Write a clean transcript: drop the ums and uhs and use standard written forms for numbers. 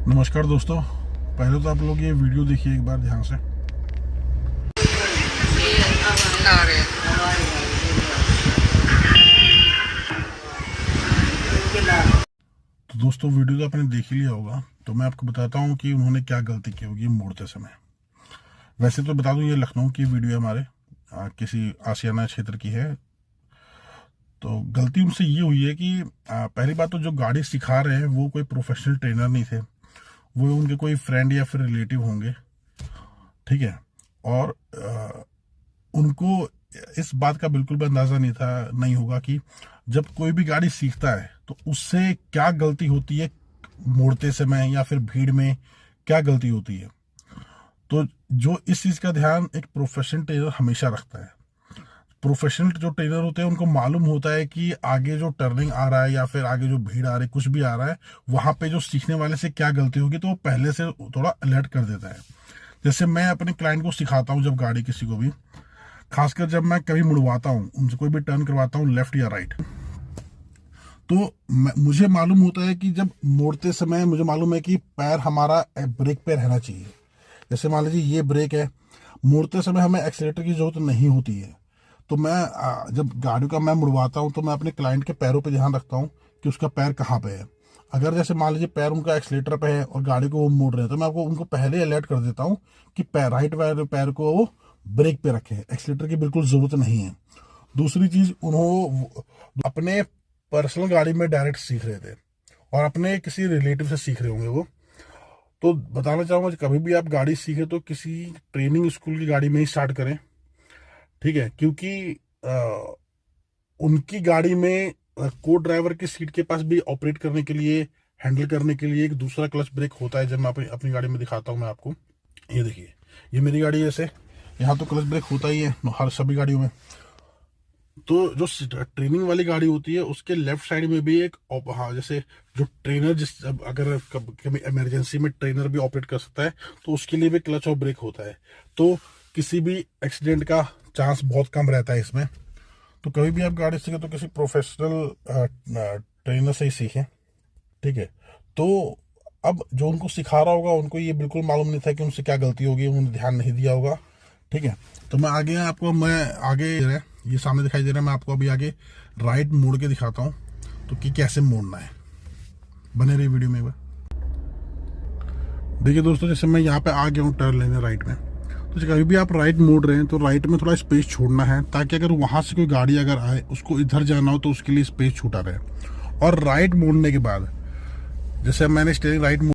नमस्कार दोस्तों, पहले तो आप लोग ये वीडियो देखिए एक बार ध्यान से। तो दोस्तों वीडियो तो आपने देख ही लिया होगा, तो मैं आपको बताता हूँ कि उन्होंने क्या गलती की होगी मोड़ते समय। वैसे तो बता दूं ये लखनऊ की वीडियो है, हमारे किसी आशियाना क्षेत्र की है। तो गलती उनसे ये हुई है कि पहली बात तो जो गाड़ी सिखा रहे हैं वो कोई प्रोफेशनल ट्रेनर नहीं थे, वो उनके कोई फ्रेंड या फिर रिलेटिव होंगे, ठीक है। और उनको इस बात का बिल्कुल भी अंदाजा नहीं होगा कि जब कोई भी गाड़ी सीखता है तो उससे क्या गलती होती है, मोड़ते समय या फिर भीड़ में क्या गलती होती है। तो जो इस चीज का ध्यान एक प्रोफेशनल ट्रेनर हमेशा रखता है। प्रोफेशनल जो ट्रेनर होते हैं उनको मालूम होता है कि आगे जो टर्निंग आ रहा है या फिर आगे जो भीड़ आ रही है, कुछ भी आ रहा है, वहां पे जो सीखने वाले से क्या गलती होगी, तो वो पहले से थोड़ा अलर्ट कर देता है। जैसे मैं अपने क्लाइंट को सिखाता हूँ, जब गाड़ी किसी को भी, खासकर जब मैं कभी मुड़वाता हूँ, उनसे कोई भी टर्न करवाता हूँ लेफ्ट या राइट, तो मुझे मालूम होता है कि जब मोड़ते समय मुझे मालूम है कि पैर हमारा ब्रेक पे रहना चाहिए। जैसे मान लीजिए ये ब्रेक है, मोड़ते समय हमें एक्सीलेटर की जरूरत नहीं होती है। तो मैं जब गाड़ी का मैं मुड़वाता हूँ तो मैं अपने क्लाइंट के पैरों पे ध्यान रखता हूँ कि उसका पैर कहाँ पे है। अगर जैसे मान लीजिए पैर उनका एक्सीलेटर पे है और गाड़ी को वो मोड़ रहे हैं, तो मैं आपको उनको पहले अलर्ट कर देता हूँ कि पैर राइट पैर को वो ब्रेक पे रखे, एक्सीलेटर की बिल्कुल जरूरत नहीं है। दूसरी चीज, उन्होंने अपने पर्सनल गाड़ी में डायरेक्ट सीख रहे थे और अपने किसी रिलेटिव से सीख रहे होंगे वो। तो बताना चाहूंगा, कभी भी आप गाड़ी सीखे तो किसी ट्रेनिंग स्कूल की गाड़ी में ही स्टार्ट करें, ठीक है। क्योंकि उनकी गाड़ी में को ड्राइवर की सीट के पास भी ऑपरेट करने के लिए, हैंडल करने के लिए एक दूसरा क्लच ब्रेक होता है। जब मैं अपनी गाड़ी में दिखाता हूँ मैं आपको, ये देखिए, ये मेरी गाड़ी है, ऐसे यहाँ तो क्लच ब्रेक होता ही है हर सभी गाड़ियों में। तो जो ट्रेनिंग वाली गाड़ी होती है उसके लेफ्ट साइड में भी एक, हाँ, जैसे जो ट्रेनर अगर कभी इमरजेंसी में ट्रेनर भी ऑपरेट कर सकता है, तो उसके लिए भी क्लच और ब्रेक होता है। तो किसी भी एक्सीडेंट का चांस बहुत कम रहता है इसमें। तो कभी भी आप गाड़ी सीखें तो किसी प्रोफेशनल ट्रेनर से ही सीखें, ठीक है। तो अब जो उनको सिखा रहा होगा उनको ये बिल्कुल मालूम नहीं था कि उनसे क्या गलती होगी, उन्होंने ध्यान नहीं दिया होगा, ठीक है। तो मैं आगे ये सामने दिखाई दे रहा है, मैं आपको अभी आगे राइट मोड़ के दिखाता हूँ तो कि कैसे मोड़ना है। बने रही वीडियो में एक बार। देखिए दोस्तों, जैसे मैं यहाँ पे आ गया हूँ टर्न लेने राइट में, तो कभी भी आप राइट मोड़ रहे हैं तो राइट में थोड़ा स्पेस छोड़ना है, ताकि अगर वहां से कोई गाड़ी अगर आए, उसको इधर जाना हो तो उसके लिए स्पेस छूटा रहे। और राइट मोड़ने के बाद, जैसे मैंने स्टीयरिंग राइट